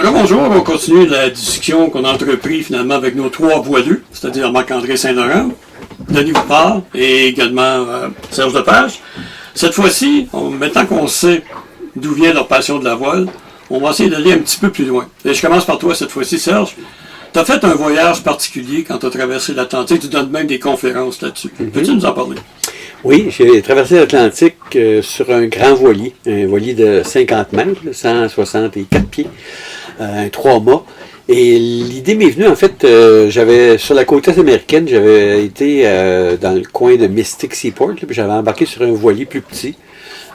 Alors bonjour, on continue la discussion qu'on a entreprise finalement avec nos trois voileux, c'est-à-dire Marc-André Saint-Laurent, Denis Houpard et également Serge Lepage. Cette fois-ci, maintenant qu'on sait d'où vient leur passion de la voile, on va essayer d'aller un petit peu plus loin. Et je commence par toi cette fois-ci, Serge. Tu as fait un voyage particulier quand tu as traversé l'Atlantique, tu donnes même des conférences là-dessus. Peux-tu nous en parler? Oui, j'ai traversé l'Atlantique sur un grand voilier, un voilier de 50 mètres, 164 pieds, 3 mâts. Et l'idée m'est venue, en fait, j'avais, sur la côte est américaine, j'avais été dans le coin de Mystic Seaport, puis j'avais embarqué sur un voilier plus petit,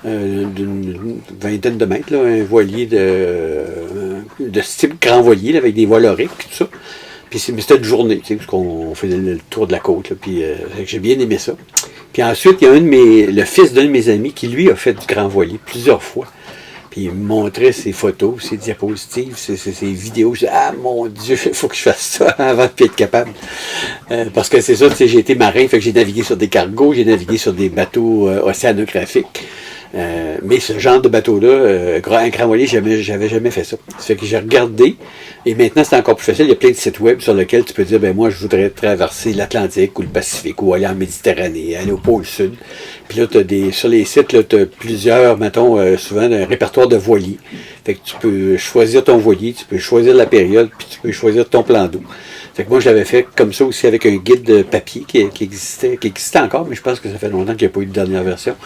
d'une vingtaine de mètres, là, un voilier de style grand voilier, là, avec des voiles auriques, tout ça. Puis c'était une journée, tu sais, parce qu'on faisait le tour de la côte, là, puis j'ai bien aimé ça. Puis ensuite, il y a le fils d'un de mes amis qui, lui, a fait du grand voilier plusieurs fois. Puis il me montrait ses photos, ses diapositives, ses vidéos. Je disais, ah mon Dieu, il faut que je fasse ça avant de être capable. Parce que c'est ça, tu sais, j'ai été marin, fait que j'ai navigué sur des cargos, j'ai navigué sur des bateaux océanographiques. Mais ce genre de bateau-là, un grand voilier, j'avais jamais fait ça. Ça fait que j'ai regardé, et maintenant c'est encore plus facile. Il y a plein de sites web sur lesquels tu peux dire, ben moi je voudrais traverser l'Atlantique ou le Pacifique ou aller en Méditerranée, aller au pôle Sud. Puis là, sur les sites, là, tu as plusieurs, mettons, souvent un répertoire de voiliers. Fait que tu peux choisir ton voilier, tu peux choisir la période, puis tu peux choisir ton plan d'eau. Fait que moi, je l'avais fait comme ça aussi avec un guide de papier qui existait encore, mais je pense que ça fait longtemps qu'il n'y a pas eu de dernière version.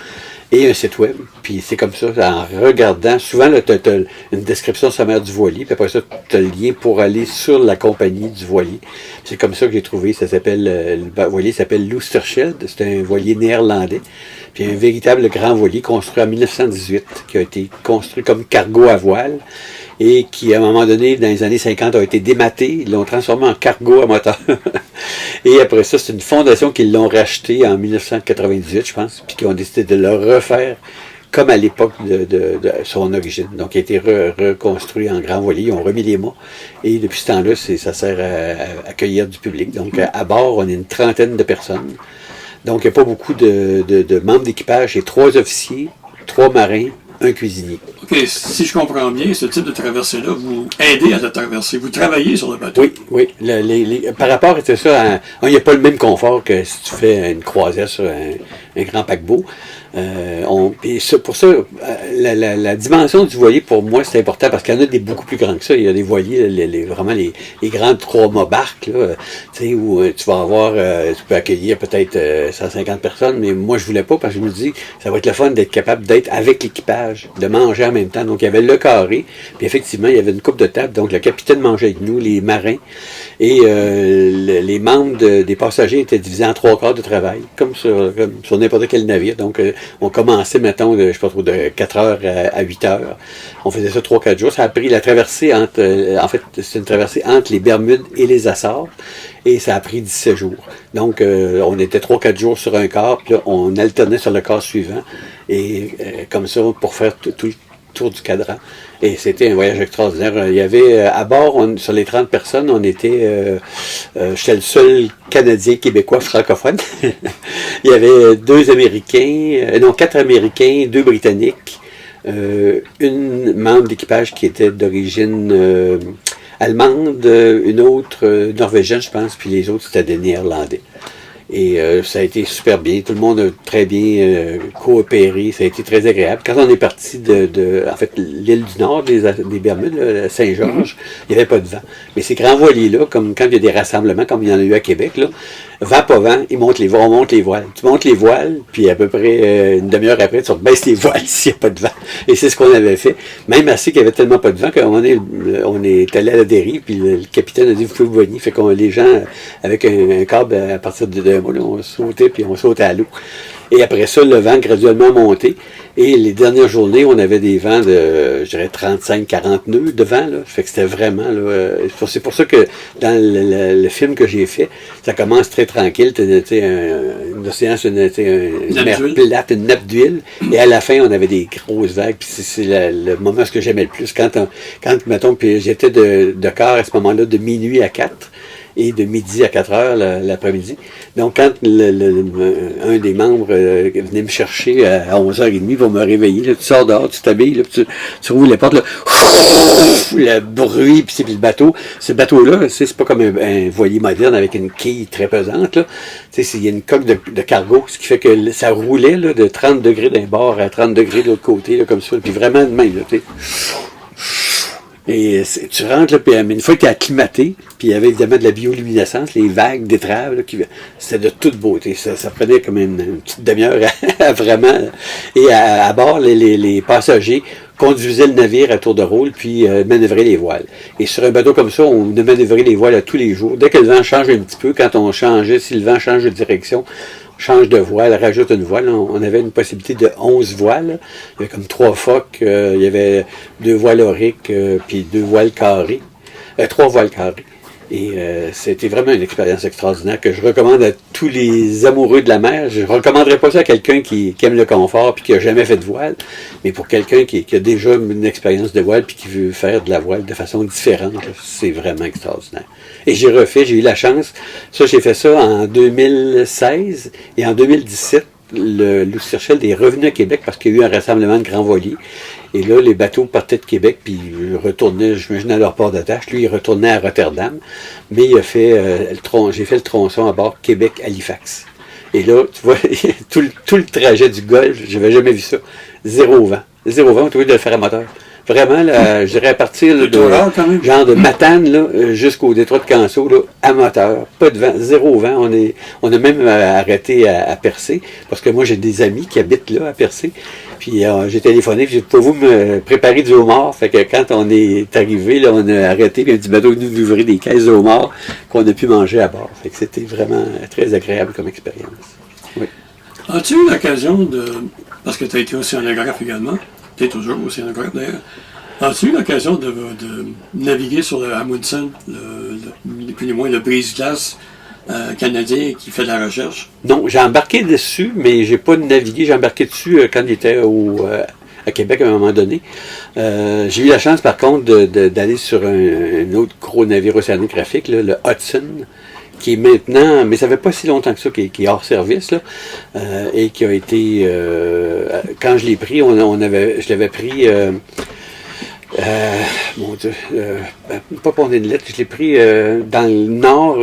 Et un site web, puis c'est comme ça, en regardant, souvent, tu as une description sommaire du voilier, puis après ça, tu as le lien pour aller sur la compagnie du voilier. C'est comme ça que j'ai trouvé, le voilier s'appelle Loosterschelde, c'est un voilier néerlandais, puis un véritable grand voilier construit en 1918, qui a été construit comme cargo à voile, et qui, à un moment donné, dans les années 50, a été dématé. Ils l'ont transformé en cargo à moteur. Et après ça, c'est une fondation qui l'ont racheté en 1998, je pense, puis qui ont décidé de le refaire comme à l'époque de son origine. Donc, il a été reconstruit en grand voilier. Ils ont remis les mâts. Et depuis ce temps-là, ça sert à accueillir du public. Donc, à bord, on est une trentaine de personnes. Donc, il n'y a pas beaucoup de membres d'équipage. Il y a 3 officiers, 3 marins, un cuisinier. OK, si je comprends bien, ce type de traversée-là, vous aidez à la traverser. Vous travaillez sur le bateau. Oui. Par rapport à ça, il n'y a pas le même confort que si tu fais une croisière sur un grand paquebot. Pour ça, la dimension du voilier, pour moi, c'est important parce qu'il y en a des beaucoup plus grands que ça. Il y a des voiliers, vraiment les grandes 3 mâts barques, là, où tu vas avoir, tu peux accueillir peut-être 150 personnes, mais moi, je voulais pas parce que je me dis, ça va être le fun d'être capable d'être avec l'équipage, de manger en même temps. Donc, il y avait le carré, puis effectivement, il y avait une coupe de table. Donc, le capitaine mangeait avec nous, les marins, et les membres des passagers étaient divisés en 3 quarts de travail, comme sur n'importe quel navire. Donc, on commençait, mettons, je sais pas trop, de 4 heures à 8 heures. On faisait ça 3-4 jours. Ça a pris la traversée en fait, c'est une traversée entre les Bermudes et les Açores. Et ça a pris 17 jours. Donc, on était 3-4 jours sur un quart, puis là, on alternait sur le quart suivant. Et comme ça, pour faire tout le tour du cadran. Et c'était un voyage extraordinaire. Il y avait, à bord, sur les 30 personnes, on était, j'étais le seul Canadien québécois francophone. Il y avait 4 Américains, 2 Britanniques, une membre d'équipage qui était d'origine allemande, une autre norvégienne, je pense, puis les autres, c'était des Néerlandais. Et ça a été super bien. Tout le monde a très bien coopéré. Ça a été très agréable. Quand on est parti en fait, l'île du Nord, des Bermudes, Saint-Georges, il n'y avait pas de vent. Mais ces grands voiliers-là, comme quand il y a des rassemblements, comme il y en a eu à Québec, là, vent pas vent, on monte les voiles. Tu montes les voiles, puis à peu près une demi-heure après, tu rebaisses les voiles s'il n'y a pas de vent. Et c'est ce qu'on avait fait. Même assez qu'il n'y avait tellement pas de vent qu'on est allé à la dérive, puis le capitaine a dit, vous pouvez vous baigner. Fait qu'on les gens, avec un câble à partir d'un mois, on sautait, puis on sautait à l'eau. Et après ça, le vent graduellement monté. Et les dernières journées, on avait des vents de, je dirais, 35-40 nœuds de vent. Là. Fait que c'était vraiment... Là, c'est pour ça que dans le film que j'ai fait, ça commence très tranquille. Un océan, une mer plate, une nappe d'huile. Et à la fin, on avait des grosses vagues. Puis c'est le moment que j'aimais le plus. Quand mettons, puis j'étais de quart à ce moment-là, de minuit à 4. et de midi à 4 heures l'après-midi. Donc, quand un des membres venait me chercher à 11h30 pour me réveiller, là, tu sors dehors, tu t'habilles, là, tu rouvres les portes, là, le bruit, puis le bateau. Ce bateau-là, c'est pas comme un voilier moderne avec une quille très pesante. Là. Il y a une coque de cargo, ce qui fait que ça roulait là, de 30 degrés d'un bord à 30 degrés de l'autre côté, là, comme ça. Puis vraiment de même, là, et tu rentres, là, puis une fois que tu es acclimaté, puis il y avait évidemment de la bioluminescence, les vagues d'étraves, c'était de toute beauté. Ça prenait comme une petite demi-heure à vraiment. Et à bord, les passagers conduisaient le navire à tour de rôle, puis manœuvraient les voiles. Et sur un bateau comme ça, on manœuvrait les voiles à tous les jours. Dès que le vent change un petit peu, quand on changeait, si le vent change de direction, change de voile, rajoute une voile. On avait une possibilité de 11 voiles. Il y avait comme 3 phoques, il y avait 2 voiles auriques, puis 2 voiles carrées. 3 voiles carrées. Et c'était vraiment une expérience extraordinaire que je recommande à tous les amoureux de la mer. Je ne recommanderais pas ça à quelqu'un qui aime le confort et qui n'a jamais fait de voile, mais pour quelqu'un qui a déjà une expérience de voile et qui veut faire de la voile de façon différente, c'est vraiment extraordinaire. Et j'ai eu la chance, j'ai fait ça en 2016 et en 2017, le Lucerchel est revenu à Québec parce qu'il y a eu un rassemblement de grands voiliers. Et là, les bateaux partaient de Québec, puis retournaient, j'imagine, à leur port d'attache. Lui, il retournait à Rotterdam, mais j'ai fait le tronçon à bord Québec-Halifax. Et là, tu vois, tout le trajet du Golfe, je n'avais jamais vu ça. Zéro vent. Zéro vent, on trouvait de le faire à moteur. Vraiment, là, je dirais à partir là, genre de Matane là, jusqu'au détroit de Canso, là, à moteur, pas de vent, zéro vent. On a même arrêté à Percé, parce que moi j'ai des amis qui habitent là à Percé. Puis j'ai téléphoné, puis j'ai dit, pouvez-vous me préparer du homard? Fait que quand on est arrivé, là, on a arrêté, puis un petit bateau nous ouvrir des caisses de homard qu'on a pu manger à bord. Fait que c'était vraiment très agréable comme expérience. Oui. As-tu eu l'occasion parce que tu as été océanographe également, tu es toujours océanographe d'ailleurs, as-tu eu l'occasion de naviguer sur le Amundsen, ni plus ni moins le brise-glace canadien qui fait de la recherche? Non, j'ai embarqué dessus, mais j'ai pas navigué. J'ai embarqué dessus quand il était à Québec à un moment donné. J'ai eu la chance, par contre, d'aller sur un autre gros navire océanographique, là, le Hudson, qui est maintenant, mais ça fait pas si longtemps que ça, qui est hors service, là, et qui a été, quand je l'ai pris, je l'avais pris, mon Dieu, pas pour une lettre, je l'ai pris dans le nord,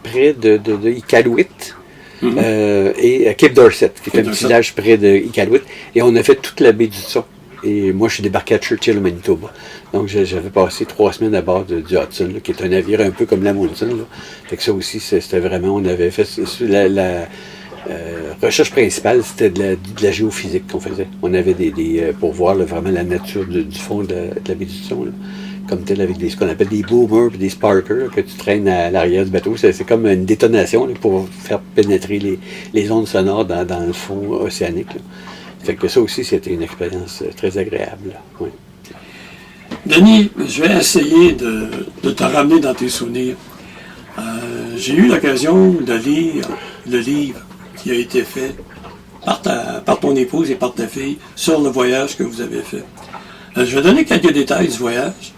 près de Iqaluit, et à Cape Dorset, qui est un petit village près de Iqaluit, et on a fait toute la baie du Son. Et moi, je suis débarqué à Churchill, au Manitoba. Donc, j'avais passé 3 semaines à bord du Hudson, là, qui est un navire un peu comme l'Amundsen. Fait que ça aussi, c'était vraiment, on avait fait la recherche principale, c'était de la géophysique qu'on faisait. On avait pour voir là, vraiment la nature du fond de la baie du Son, là, comme tel, avec ce qu'on appelle des boomers et des sparkers là, que tu traînes à l'arrière du bateau. C'est comme une détonation là, pour faire pénétrer les ondes sonores dans le fond océanique. Là. Fait que ça aussi, c'était une expérience très agréable. Oui. Denis, je vais essayer de te ramener dans tes souvenirs. J'ai eu l'occasion de lire le livre qui a été fait par ton épouse et par ta fille sur le voyage que vous avez fait. Je vais donner quelques détails du voyage.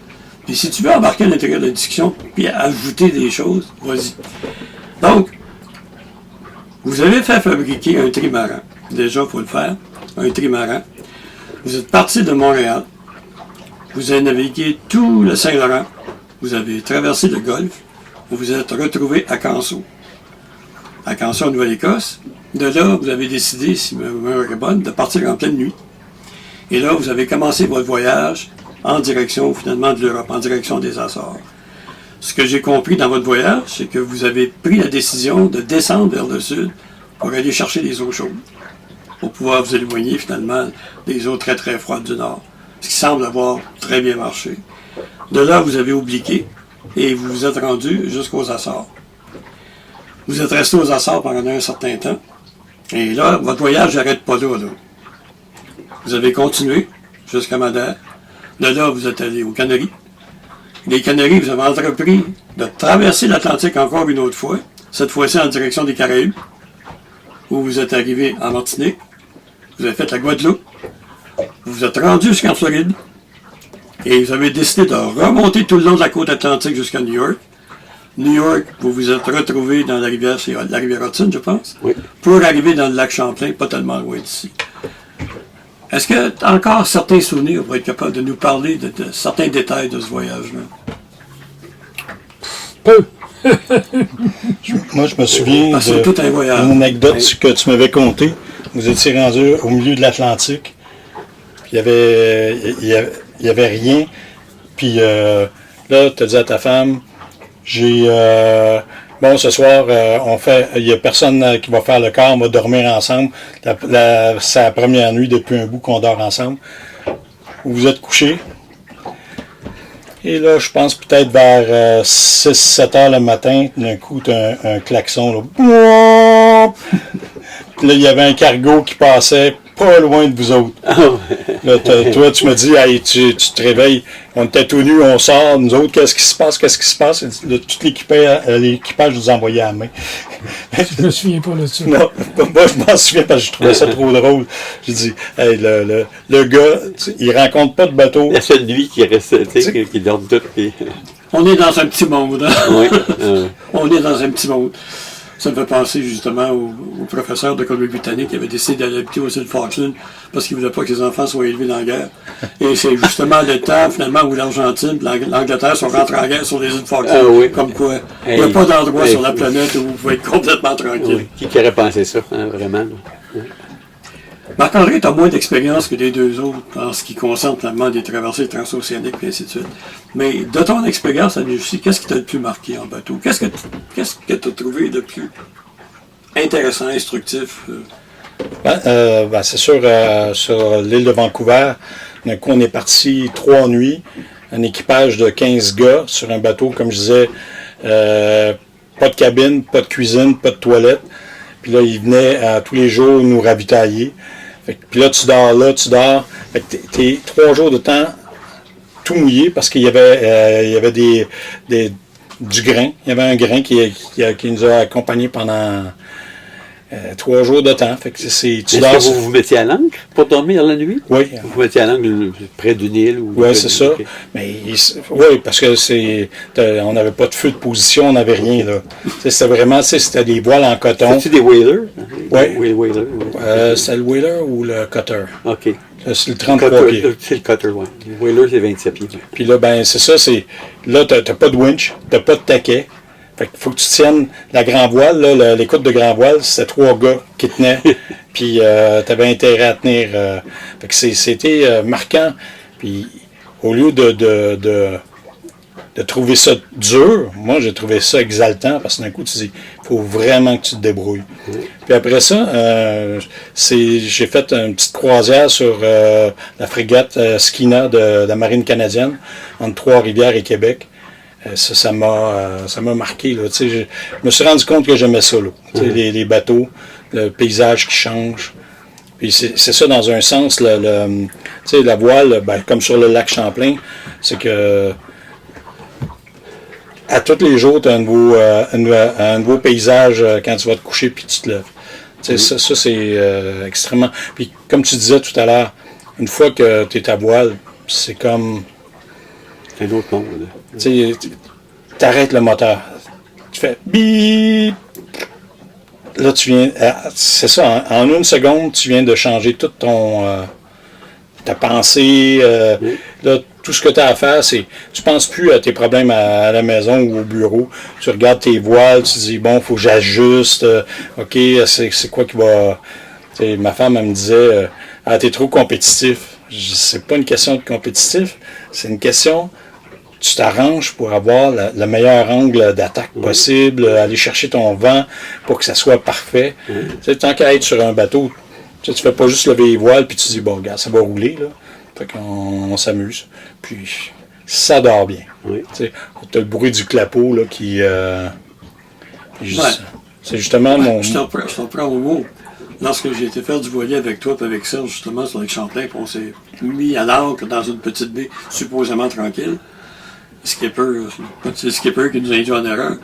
Puis si tu veux embarquer à l'intérieur de la discussion puis ajouter des choses, vas-y. Donc, vous avez fait fabriquer un trimaran. Déjà, il faut le faire. Un trimaran. Vous êtes parti de Montréal. Vous avez navigué tout le Saint-Laurent. Vous avez traversé le Golfe. Vous vous êtes retrouvé à Canso. À Canso, en Nouvelle-Écosse. De là, vous avez décidé, si ma mémoire est bonne, de partir en pleine nuit. Et là, vous avez commencé votre voyage en direction, finalement, de l'Europe, en direction des Açores. Ce que j'ai compris dans votre voyage, c'est que vous avez pris la décision de descendre vers le sud pour aller chercher les eaux chaudes, pour pouvoir vous éloigner, finalement, des eaux très, très froides du nord. Ce qui semble avoir très bien marché. De là, vous avez obliqué et vous vous êtes rendu jusqu'aux Açores. Vous êtes resté aux Açores pendant un certain temps. Et là, votre voyage n'arrête pas là. Vous avez continué jusqu'à Madère. De là, vous êtes allé aux Canaries. Les Canaries, vous avez entrepris de traverser l'Atlantique encore une autre fois, cette fois-ci en direction des Caraïbes, où vous êtes arrivé en Martinique. Vous avez fait la Guadeloupe. Vous vous êtes rendu jusqu'en Floride. Et vous avez décidé de remonter tout le long de la côte atlantique jusqu'à New York. New York, vous vous êtes retrouvé dans la rivière, c'est la rivière Hudson, je pense, Oui. pour arriver dans le lac Champlain, pas tellement loin d'ici. Est-ce que tu as encore certains souvenirs pour être capable de nous parler de certains détails de ce voyage-là? Peu. Moi, je me souviens Parce que c'est tout un voyage. d'une anecdote que tu m'avais contée. Vous étiez rendu au milieu de l'Atlantique. Puis il y avait rien. Puis là, tu as dit à ta femme, bon, ce soir, il n'y a personne qui va faire le quart, on va dormir ensemble. C'est la première nuit depuis un bout qu'on dort ensemble. Vous vous êtes couchés. Et là, je pense peut-être vers 6-7 heures le matin, d'un coup, tu as un klaxon. Là. Puis là, il y avait un cargo qui passait pas loin de vous autres. Là, toi, tu me dis, hey, tu te réveilles, on était tout nus, on sort, nous autres, qu'est-ce qui se passe? Là, tout l'équipage nous envoyait à la main. Je me souviens pas de ça. Non, moi, je m'en souviens parce que je trouvais ça trop drôle. J'ai dit, hey, le gars, il rencontre pas de bateau. La seule nuit qui restait, tu sais, qui dorment toutes. Puis... On est dans un petit monde. Hein? Oui. On est dans un petit monde. Ça me fait penser justement au professeur de Colombie-Britannique qui avait décidé d'aller habiter aux îles Falkland parce qu'il ne voulait pas que ses enfants soient élevés dans la guerre. Et c'est justement le temps, finalement, où l'Argentine et l'Angleterre sont rentrés en guerre sur les îles Falkland. Ah oui. Comme quoi, il n'y a pas d'endroit sur la planète où vous pouvez être complètement tranquille. Oui. Qui aurait pensé ça, hein, vraiment? Oui. Marc-André, tu as moins d'expérience que les deux autres en ce qui concerne finalement des traversées transocéaniques et ainsi de suite. Mais de ton expérience à Lucie, qu'est-ce qui t'a le plus marqué en bateau? Qu'est-ce que tu as trouvé de plus intéressant, instructif? C'est sûr, sur l'île de Vancouver, d'un coup, on est parti 3 nuits, un équipage de 15 gars sur un bateau, comme je disais, pas de cabine, pas de cuisine, pas de toilette. Puis là, ils venaient tous les jours nous ravitailler. Puis là, tu dors. Fait que t'es 3 jours de temps tout mouillé parce qu'il y avait du grain. Il y avait un grain qui nous a accompagnés pendant 3 jours de temps. Fait que Est-ce que vous vous mettiez à l'ancre pour dormir la nuit? Oui. Vous vous mettiez à l'ancre près d'une île? Oui, c'est ça. Okay. Mais oui, parce que on n'avait pas de feu de position, on n'avait rien là. C'était vraiment, c'était des voiles en coton. C'est-tu des whalers? Oui. C'est le whaler ou le cutter? OK. C'est le 33 pieds. C'est le cutter, oui. Le whaler, c'est 27 pieds. Puis là, ben c'est ça, là, t'as pas de winch, t'as pas de taquet. Fait qu'il faut que tu tiennes la grand voile, là, l'écoute de grand voile, c'était 3 gars qui tenaient, puis t'avais intérêt à tenir. Fait que c'était marquant. Puis au lieu de trouver ça dur, moi j'ai trouvé ça exaltant, parce que d'un coup tu dis, il faut vraiment que tu te débrouilles. Puis après ça, j'ai fait une petite croisière sur la frégate Skeena de la marine canadienne, entre Trois-Rivières et Québec. Ça m'a marqué. Là. Je me suis rendu compte que j'aimais ça. Là. Les bateaux, le paysage qui change. Puis c'est ça dans un sens. La voile, comme sur le lac Champlain, c'est que à tous les jours, tu as un nouveau paysage quand tu vas te coucher puis tu te lèves. Ça c'est extrêmement... Puis comme tu disais tout à l'heure, une fois que tu es à voile, c'est comme... C'est un autre monde. Tu arrêtes le moteur. Tu fais bip. Là, tu viens. C'est ça, en une seconde, tu viens de changer toute ta pensée. Là, tout ce que tu as à faire, c'est. Tu ne penses plus à tes problèmes à la maison ou au bureau. Tu regardes tes voiles, tu dis, bon, il faut que j'ajuste. OK, c'est quoi qui va. Ma femme, elle me disait, t'es trop compétitif. C'est pas une question de compétitif, c'est une question. Tu t'arranges pour avoir le meilleur angle d'attaque possible, aller chercher ton vent pour que ça soit parfait. Tant qu'à être sur un bateau, tu fais pas juste lever les voiles puis tu dis, bon, regarde, ça va rouler. Là. Fait qu'on s'amuse. Puis ça dort bien. Tu as le bruit du clapot là, qui... c'est justement mon... Je t'en prends au mot. Lorsque j'ai été faire du voilier avec toi et avec Serge, justement, sur le Champlain, on s'est mis à l'ancre dans une petite baie supposément tranquille. C'est le skipper qui nous a induit en erreur.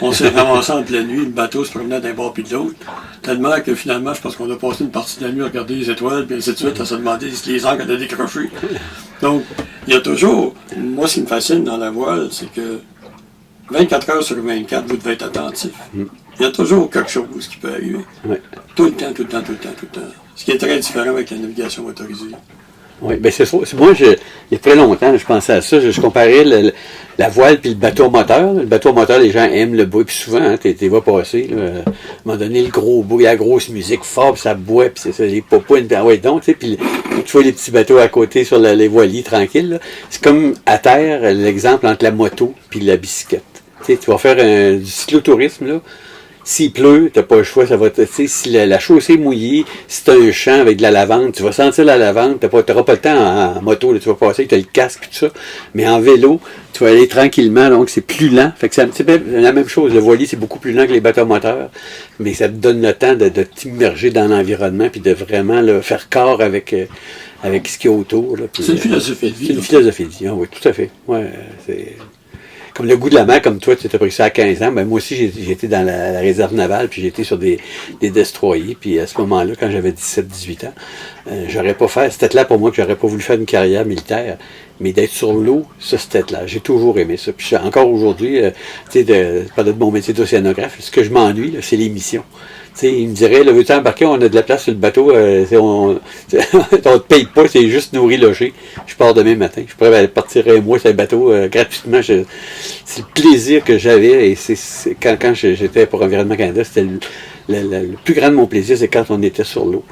On s'est ramassé en pleine nuit, le bateau se promenait d'un bord puis de l'autre. Tellement que finalement, je pense qu'on a passé une partie de la nuit à regarder les étoiles, puis ainsi de suite, à se demander si les ancres allaient décrocher. Donc, il y a toujours, moi ce qui me fascine dans la voile, c'est que 24 heures sur 24, vous devez être attentif. Il y a toujours quelque chose qui peut arriver. Ouais. Tout le temps, tout le temps, tout le temps, tout le temps. Ce qui est très différent avec la navigation motorisée. Oui, bien c'est ça. Moi, il y a très longtemps, je pensais à ça. Je comparais la voile puis le bateau moteur. Le bateau moteur, les gens aiment le bruit. Puis souvent, hein, t'es vois passer. Là, à un moment donné, le gros bruit, la grosse musique fort, puis ça boit, puis c'est ça, les popouines. Ah ouais, donc, tu sais, puis tu vois les petits bateaux à côté sur les voiliers tranquilles. Là. C'est comme à terre, l'exemple entre la moto puis la bicyclette. Tu sais, tu vas faire du cyclotourisme, là. S'il pleut, t'as pas le choix, ça va si la chaussée est mouillée, si t'as un champ avec de la lavande, tu vas sentir la lavande, t'auras pas le temps en moto, là, tu vas passer, t'as le casque et tout ça. Mais en vélo, tu vas aller tranquillement, donc c'est plus lent. Fait que c'est la même chose. Le voilier, c'est beaucoup plus lent que les bateaux moteurs, mais ça te donne le temps de t'immerger dans l'environnement puis de vraiment là, faire corps avec ce qu'il y a autour. C'est une philosophie de vie. C'est une philosophie de vie, oui, tout à fait. Ouais, c'est... Comme le goût de la mer, comme toi, tu t'as pris ça à 15 ans, ben moi aussi, j'étais dans la réserve navale, puis j'étais sur des destroyers, puis à ce moment-là, quand j'avais 17-18 ans, j'aurais pas fait, c'était là pour moi que j'aurais pas voulu faire une carrière militaire, mais d'être sur l'eau, ça, c'était là. J'ai toujours aimé ça. Puis encore aujourd'hui, tu sais, parler de mon métier d'océanographe, ce que je m'ennuie, là, c'est les missions. T'sais, il me dirait, là, veux-tu embarquer, on a de la place sur le bateau, on te paye pas, c'est juste nourri, logé. Je pars demain matin. Je pourrais partir un mois sur le bateau gratuitement. C'est le plaisir que j'avais, et quand j'étais pour Environnement Canada, c'était le plus grand de mon plaisir, c'est quand on était sur l'eau.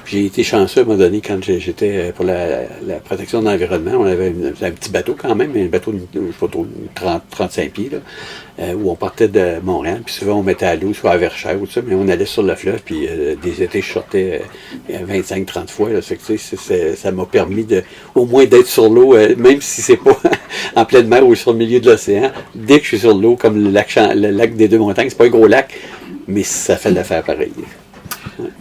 J'ai été chanceux à un moment donné quand j'étais pour la protection de l'environnement. On avait un petit bateau quand même, un bateau de 35 pieds, là, où on partait de Montréal, puis souvent on mettait à l'eau, soit à Verchères ou tout ça, mais on allait sur le fleuve, puis des étés je sortais 25-30 fois. Là, ça m'a permis au moins d'être sur l'eau, même si c'est pas en pleine mer ou sur le milieu de l'océan. Dès que je suis sur l'eau, comme le lac des Deux-Montagnes, c'est pas un gros lac, mais ça fait l'affaire pareil.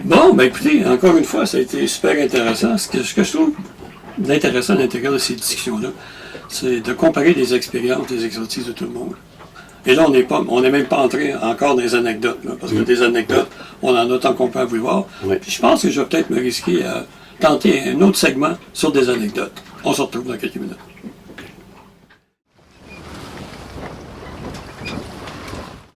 Bon, ben écoutez, encore une fois, ça a été super intéressant. Ce que je trouve d'intéressant à l'intérieur de ces discussions-là, c'est de comparer les expériences, les expertises de tout le monde. Et là, on n'est même pas entré encore dans les anecdotes, là, parce que des anecdotes, on en a tant qu'on peut en vouloir. Puis je pense que je vais peut-être me risquer à tenter un autre segment sur des anecdotes. On se retrouve dans quelques minutes.